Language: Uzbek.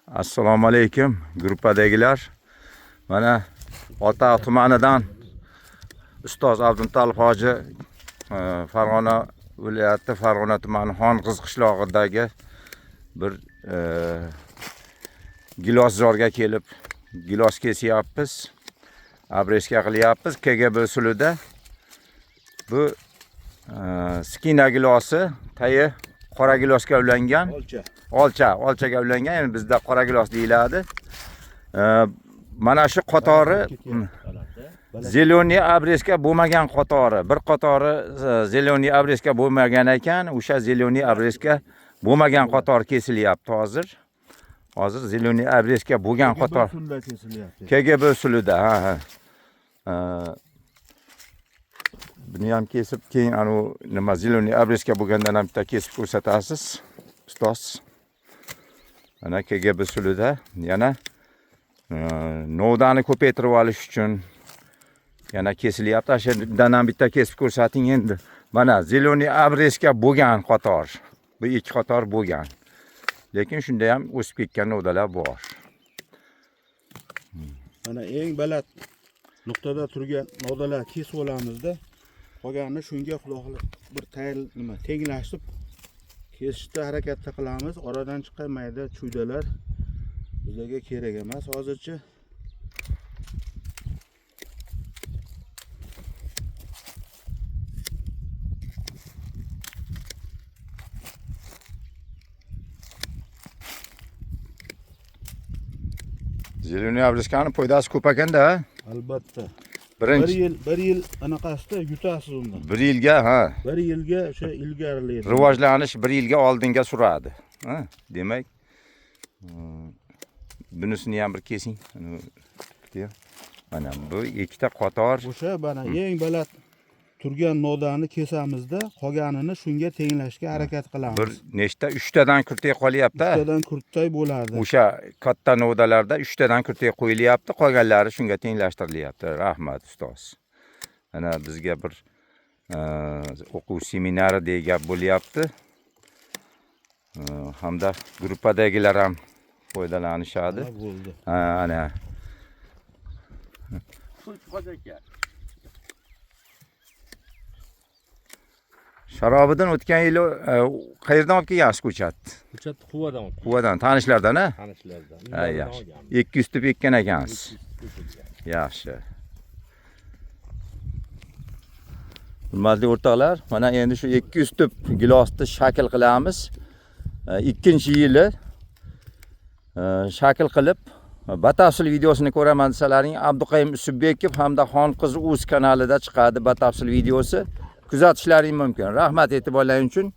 Assalomu alaykum gruppadagilar. Mana Ota tumanidan ustoz Abdumtalib hoji Farg'ona viloyati Farg'ona tumani Xonqiz qishlog'idagi bir giloszorga kelib gilos kesyapmiz. Abreska qilyapmiz. KGB usulida bu skina gilosi tayi qora gilosga ulangan. Olchaga ulangan, yani bizda qora gilos deyiladi. Mana shu qatori zeleniy abreska bo'lmagan qatori, bir qatori zeleniy abreska bo'lmagan ekan, o'sha zeleniy abreska bo'lmagan qator kesilyapti hozir. Hozir zeleniy abreska bo'lgan qator KGB usulida, buni ham kesib, keyin anu nima zeleniy abreska bo'lgandan ham bitta kesib ko'rsatasiz, ustoz. Mana KGB usulida yana novdani ko'paytirib olish uchun yana kesilyapti. Shundan ham bitta kesib ko'rsating endi. Mana zeleniy abreska bo'lgan qator. Bu ikki qator bo'lgan. Lekin shunda ham o'sib ketgan novdalar bor. Mana eng baland nuqtada turgan novdalar kesib olamizda. Qolganini shunga quloqli bir tenglashib kesishda harakatda qilamiz. Oradan chiqqan mayda chuydalar bizlarga kerak emas hozircha. Zeleniy abreskani foydasi ko'p ekanda. Albatta. Bir yil anaqasida yutasiz undan. Bir yilga, Bir yilga o'sha ilgarilaydi. Rivojlanish bir yilga oldinga suradi. Demak, bunisini ham bir kesing. Mana bu ikkita qator. O'sha mana eng baland turgan novdani kesamizda, qolganini shunga tenglashga harakat qilamiz. Bir nechta 3 tadan kurtay qolyapti. 3 tadan kurtay bo'ladi. O'sha katta novdalarda 3 tadan kurtay qo'yilyapti, qolganlari shunga tenglashtirilyapti. Rahmat ustoz. Mana bizga bir o'quv seminari degan gap bo'lyapti. Hamda gruppadagilar ham foydalanishadi. Bo'ldi. Ana. Sharobidan o'tgan yili qayerdan olib kelgansiz ko'chatni? Ko'chatni Quvadan olib. Quvadan, tanishlardan, Tanishlardan. Yaxshi. 200 tup ekkan ekansiz. Yaxshi. Hurmatli o'rtoqlar, mana endi shu 200 tup gilosni shakl qilamiz. Ikkinchi yili shakl qilib batafsil videosini ko'raman desalaring, Abduqayim Usubbekov hamda Xonqiz uz kanalida chiqadi batafsil videosi. Kuzatishlaring mumkin. Rahmat e'tiborlaring uchun.